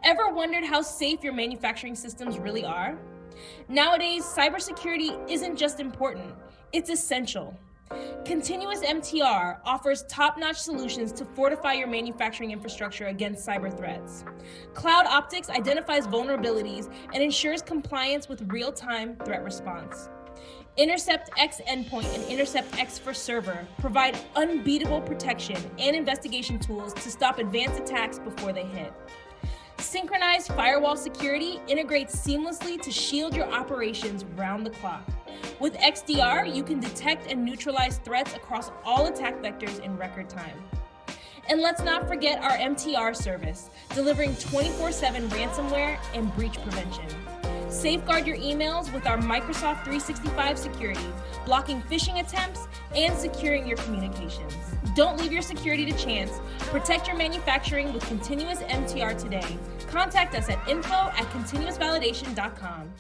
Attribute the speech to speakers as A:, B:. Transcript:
A: Ever wondered how safe your manufacturing systems really are? Nowadays, cybersecurity isn't just important, it's essential. ContinuousMTR offers top-notch solutions to fortify your manufacturing infrastructure against cyber threats. Cloud Optix identifies vulnerabilities and ensures compliance with real-time threat response. Intercept X Endpoint and Intercept X for Server provide unbeatable protection and investigation tools to stop advanced attacks before they hit. Synchronized Firewall Security integrates seamlessly to shield your operations round the clock. With XDR, you can detect and neutralize threats across all attack vectors in record time. And let's not forget our MTR service, delivering 24/7 ransomware and breach prevention. Safeguard your emails with our Microsoft 365 security, blocking phishing attempts and securing your communications. Don't leave your security to chance. Protect your manufacturing with ContinuousMTR today. Contact us at info@continuousvalidation.com.